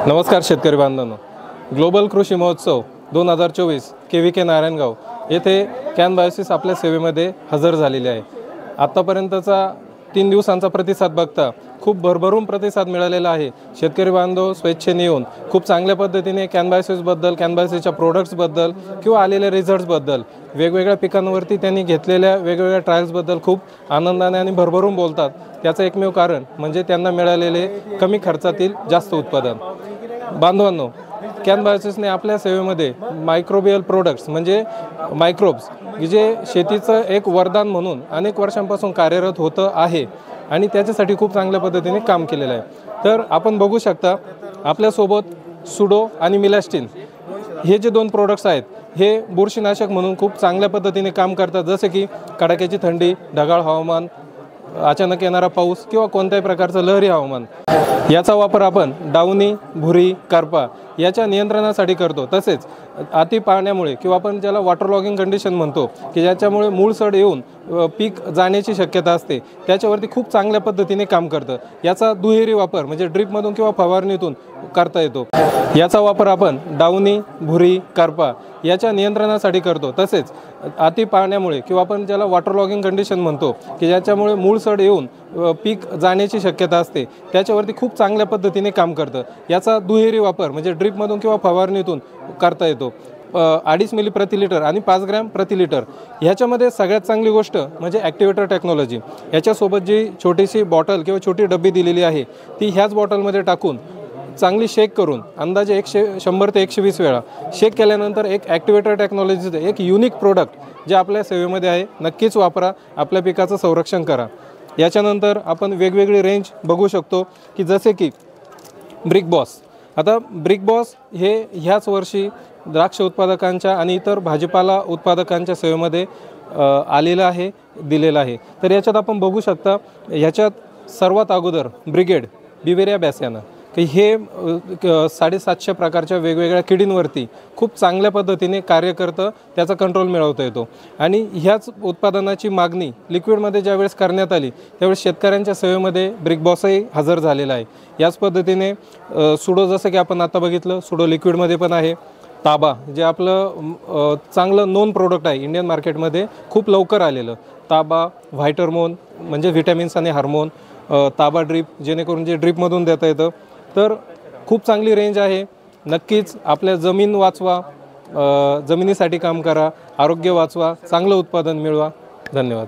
नमस्कार शेतकरी बांधवांनो, ग्लोबल कृषी महोत्सव 2024 KVK नारायणगाव येथे कॅन बायोसिस आपल्या सेवेमध्ये हजर झालेले आहे। आतापर्यंतचा 3 दिवसांचा प्रतिसाद बघता खूप भरभरून प्रतिसाद मिळालेला आहे। शेतकरी बांधव स्वेच्छेने येऊन खूप चांगल्या पद्धतीने कॅन बायोसिस बद्दल, कॅन बायोसिसच्या प्रोडक्ट्स बद्दल किंवा आलेल्या रिझल्ट्स बद्दल, वेगवेगळ्या पिकांवरती त्यांनी घेतलेल्या वेगवेगळ्या ट्रायल्स बद्दल खूप आनंदाने आणि भरभरून बोलतात। त्याचं एकमेव कारण म्हणजे त्यांना मिळालेले कमी खर्चातील जास्त उत्पादन। बांधवांनो, कॅन बायोसिसने आपल्या सेवेमध्ये मायक्रोबियल प्रोडक्ट्स म्हणजे मायक्रोब्स जे शेतीचं एक वरदान म्हणून अनेक वर्षांपासून कार्यरत होतं आहे आणि त्याच्यासाठी खूप चांगल्या पद्धतीने काम केलेलं आहे। तर आपण बघू शकता आपल्यासोबत सुडो आणि मिलॅस्टिन हे जे 2 प्रोडक्ट्स आहेत हे बुरशीनाशक म्हणून खूप चांगल्या पद्धतीने काम करतात। जसे की कडाक्याची थंडी, ढगाळ हवामान, अचानक येणारा पाऊस किंवा कोणत्याही प्रकारचं लहरी हवामान याचा वापर आपण डावणी, भुरी, करपा याच्या नियंत्रणासाठी करतो। तसेच अति पाण्यामुळे किंवा आपण ज्याला वॉटर लॉगिंग कंडिशन म्हणतो की ज्याच्यामुळे मूळसड येऊन पीक जाण्याची शक्यता असते, त्याच्यावरती खूप चांगल्या पद्धतीने काम करतं। याचा दुहेरी वापर म्हणजे ड्रिपमधून किंवा फवारणीतून करता येतो। याचा वापर आपण डावणी, भुरी, करपा याच्या नियंत्रणासाठी करतो। तसेच अति पाण्यामुळे किंवा आपण ज्याला वॉटर लॉगिंग कंडिशन म्हणतो की ज्याच्यामुळे मूळसड येऊन पीक जाण्याची शक्यता असते, त्याच्यावरती खूप चांगल्या पद्धतीने काम करतं। याचा दुहेरी वापर म्हणजे ड्रिपमधून किंवा फवारणीतून करता येतो। 2.5 मिली प्रति लिटर आणि 5 ग्रॅम प्रति लिटर। ह्याच्यामध्ये सगळ्यात चांगली गोष्ट म्हणजे ॲक्टिवेटर टेक्नॉलॉजी। याच्यासोबत जी छोटीशी बॉटल किंवा छोटी डब्बी दिलेली आहे ती ह्याच बॉटलमध्ये टाकून चांगली शेक करून अंदाजे 100 ते 120 वेळा शेक केल्यानंतर एक ॲक्टिवेटर टेक्नॉलॉजीचं एक युनिक प्रोडक्ट जे आपल्या सेवेमध्ये आहे, नक्कीच वापरा, आपल्या पिकाचं संरक्षण करा। याच्यानंतर आपण वेगवेगळी रेंज बघू शकतो की जसे की ब्रिक बॉस। आता ब्रिक बॉस हे ह्याच वर्षी द्राक्ष उत्पादकांच्या आणि इतर भाजीपाला उत्पादकांच्या सेवेमध्ये आलेलं आहे, दिलेलं आहे। तर याच्यात आपण बघू शकता, ह्याच्यात सर्वात अगोदर ब्रिगेड बिवेरिया बॅसियाना की हे 750 प्रकारच्या वेगवेगळ्या किडींवरती खूप चांगल्या पद्धतीने कार्य करतं, त्याचा कंट्रोल मिळवता येतो। आणि ह्याच उत्पादनाची मागणी लिक्विडमध्ये ज्यावेळेस करण्यात आली त्यावेळेस शेतकऱ्यांच्या सेवेमध्ये ब्रिक बॉसही हजर झालेला आहे। याच पद्धतीने सुडो, जसं की आपण आता बघितलं, सुडो लिक्विडमध्ये पण आहे। ताबा जे आपलं चांगलं नोन प्रोडक्ट आहे, इंडियन मार्केटमध्ये खूप लवकर आलेलं ताबा, व्हायटरमोन म्हणजे व्हिटॅमिन्स आणि हार्मोन, ताबा ड्रीप जेणेकरून जे ड्रीपमधून देता येतं। तर खूप चांगली रेंज आहे। नक्कीच आपल्या जमीन वाचवा, जमिनीसाठी काम करा, आरोग्य वाचवा, चांगलं उत्पादन मिळवा। धन्यवाद।